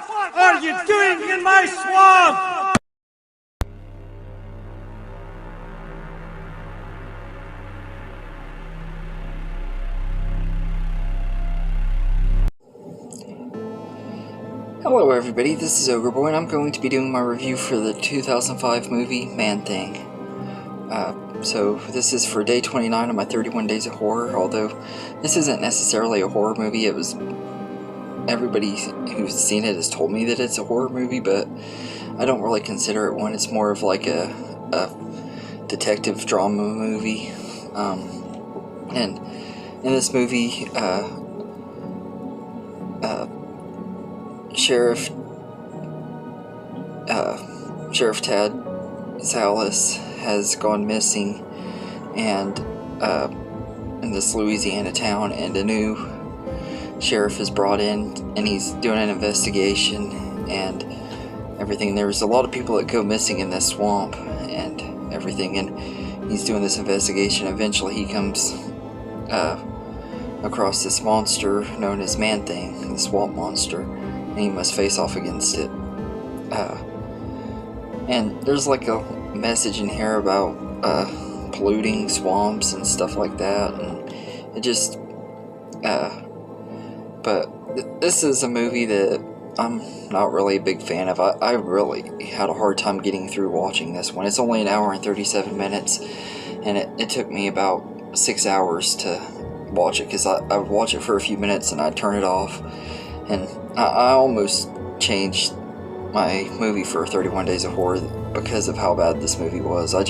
What are you doing in my swamp? Hello everybody, this is Ogre Boy, and I'm going to be doing my review for the 2005 movie Man-Thing. So this is for day 29 of my 31 Days of Horror, although this isn't necessarily a horror movie. Everybody who's seen it has told me that it's a horror movie, but I don't really consider it one. It's more of like a detective drama movie. And in this movie, Sheriff Tad Salas has gone missing, and in this Louisiana town, and a new sheriff is brought in, and he's doing an investigation and everything. There's a lot of people that go missing in this swamp and everything, and he's doing this investigation. Eventually he comes across this monster known as Man-Thing, the swamp monster, and he must face off against it. And there's like a message in here about polluting swamps and stuff like that, and it just but this is a movie that I'm not really a big fan of. I really had a hard time getting through watching this one. It's only an hour and 37 minutes, and it took me about 6 hours to watch it, because I would watch it for a few minutes and I'd turn it off, and I almost changed my movie for 31 Days of Horror because of how bad this movie was. I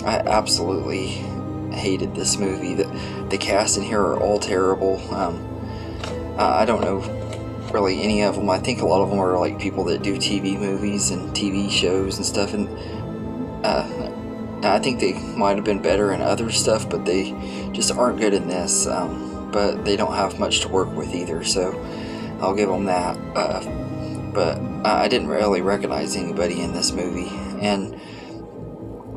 absolutely hated this movie. The cast in here are all terrible. I don't know really any of them. I think a lot of them are like people that do TV movies and TV shows and stuff, and I think they might have been better in other stuff, but they just aren't good in this. But they don't have much to work with either, so I'll give them that. But I didn't really recognize anybody in this movie, and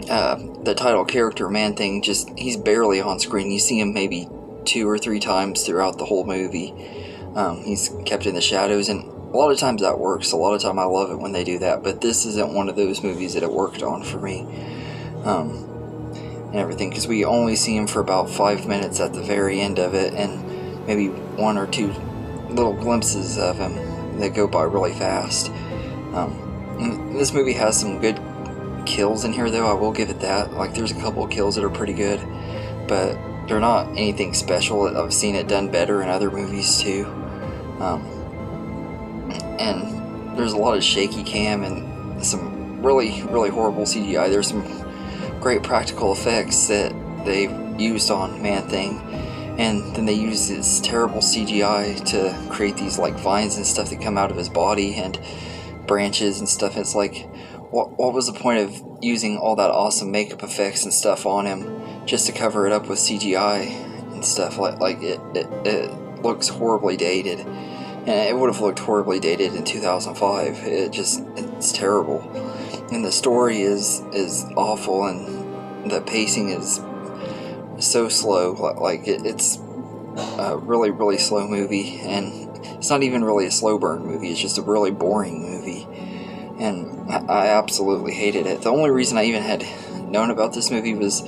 the title character, Man-Thing, he's barely on screen. You see him maybe 2 or 3 times throughout the whole movie. He's kept in the shadows, and a lot of times that works. A lot of time I love it when they do that, but this isn't one of those movies that it worked on for me. And everything, because we only see him for about 5 minutes at the very end of it, and maybe 1 or 2 little glimpses of him that go by really fast. This movie has some good kills in here, though. I will give it that. Like, there's a couple of kills that are pretty good, but they're not anything special. I've seen it done better in other movies too. And there's a lot of shaky cam and some really horrible CGI. There's some great practical effects that they used on Man-Thing, and then they use this terrible CGI to create these like vines and stuff that come out of his body and branches and stuff. It's like, what was the point of using all that awesome makeup effects and stuff on him just to cover it up with CGI and stuff? Like it looks horribly dated, and it would have looked horribly dated in 2005. It's terrible, and the story is awful, and the pacing is so slow. Like it's a really slow movie, and it's not even really a slow burn movie. It's just a really boring movie, and I absolutely hated it. The only reason I even had known about this movie was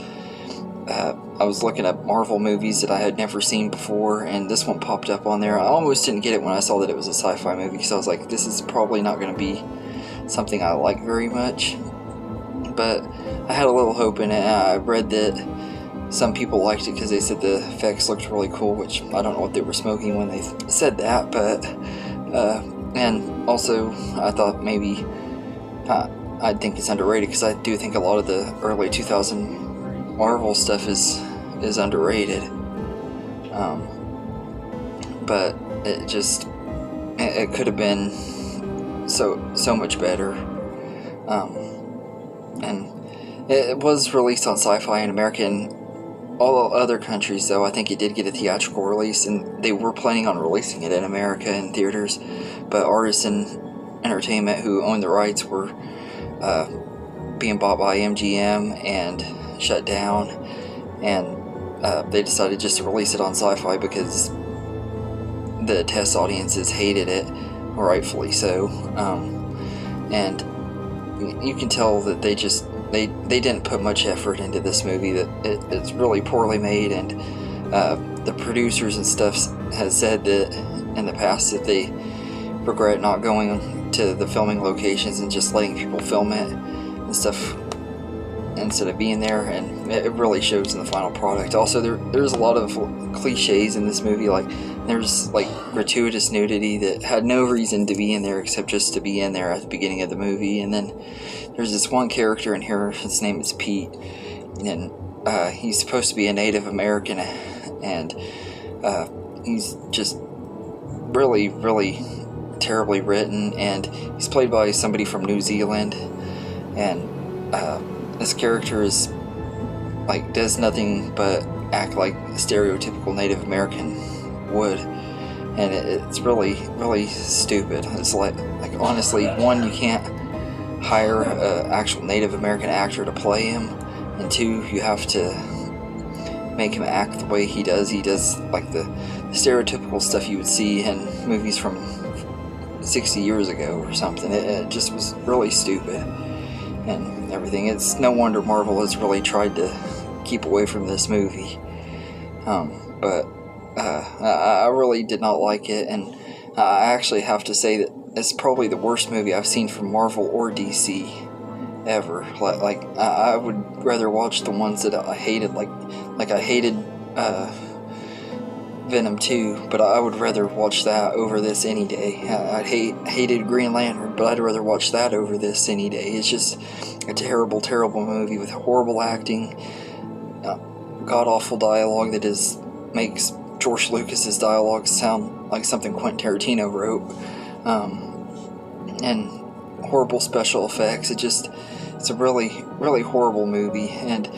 I was looking at Marvel movies that I had never seen before, and this one popped up on there. I almost didn't get it when I saw that it was a sci-fi movie, because I was like, this is probably not going to be something I like very much. But I had a little hope in it. I read that some people liked it because they said the effects looked really cool, which I don't know what they were smoking when they said that, but and also I thought maybe I think it's underrated, because I do think a lot of the early 2000 Marvel stuff is underrated. But it could have been so much better. And it was released on Sci-Fi in America, and all other countries, though. I think it did get a theatrical release, and they were planning on releasing it in America in theaters, but Artisan Entertainment, who owned the rights, were being bought by MGM and shut down, and they decided just to release it on Sci-Fi because the test audiences hated it, rightfully so. And you can tell that they didn't put much effort into this movie. That it's really poorly made, and the producers and stuff has said that in the past that they regret not going to the filming locations and just letting people film it and stuff instead of being there, and it really shows in the final product. Also, there's a lot of cliches in this movie. Like, there's like gratuitous nudity that had no reason to be in there except just to be in there at the beginning of the movie. And then there's this one character in here, his name is Pete, and he's supposed to be a Native American, and he's just really, really terribly written, and he's played by somebody from New Zealand, and this character is like does nothing but act like a stereotypical Native American would, and it's really, really stupid. It's like honestly, one, you can't hire an actual Native American actor to play him, and two, you have to make him act the way he does. He does like the stereotypical stuff you would see in movies from 60 years ago or something. It just was really stupid and everything. It's no wonder Marvel has really tried to keep away from this movie. But I really did not like it, and I actually have to say that it's probably the worst movie I've seen from Marvel or DC ever. Like I would rather watch the ones that I hated, like I hated Venom 2, but I would rather watch that over this any day. I hated Green Lantern, but I'd rather watch that over this any day. It's just a terrible, terrible movie with horrible acting, god-awful dialogue that makes George Lucas's dialogue sound like something Quentin Tarantino wrote, and horrible special effects. It's a really, really horrible movie, and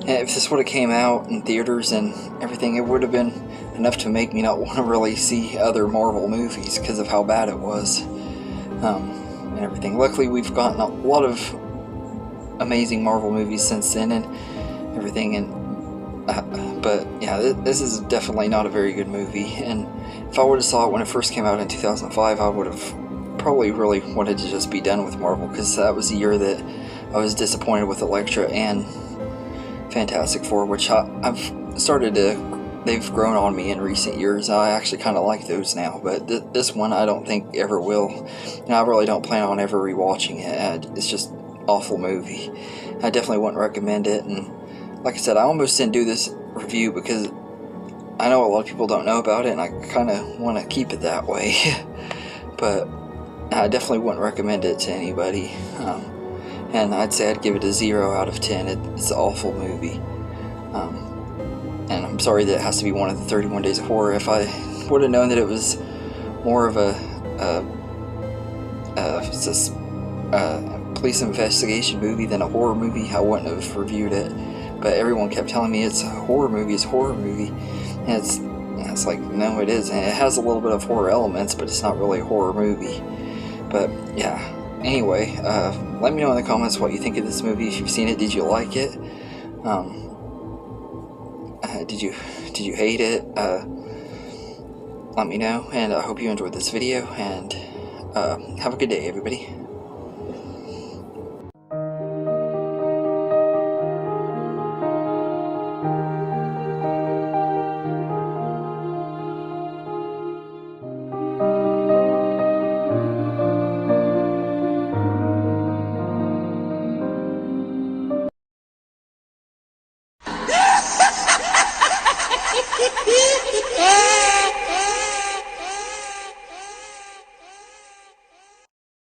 if this would have came out in theaters and everything, it would have been enough to make me not want to really see other Marvel movies because of how bad it was, and everything. Luckily, we've gotten a lot of amazing Marvel movies since then and everything, and but yeah, this is definitely not a very good movie, and if I would have saw it when it first came out in 2005, I would have probably really wanted to just be done with Marvel, because that was the year that I was disappointed with Elektra and Fantastic Four, which I've started to, they've grown on me in recent years. I actually kind of like those now, but this one I don't think ever will, and I really don't plan on ever rewatching it. It's just an awful movie. I definitely wouldn't recommend it, and like I said, I almost didn't do this review because I know a lot of people don't know about it, and I kind of want to keep it that way. But I definitely wouldn't recommend it to anybody. And I'd say I'd give it a 0 out of 10. It's an awful movie. And I'm sorry that it has to be one of the 31 Days of Horror. If I would have known that it was more of a police investigation movie than a horror movie, I wouldn't have reviewed it. But everyone kept telling me it's a horror movie, and it's like, no, it isn't. It has a little bit of horror elements, but it's not really a horror movie. But yeah, anyway, let me know in the comments what you think of this movie. If you've seen it, did you like it? Did you hate it? Let me know, and I hope you enjoyed this video, and have a good day, everybody.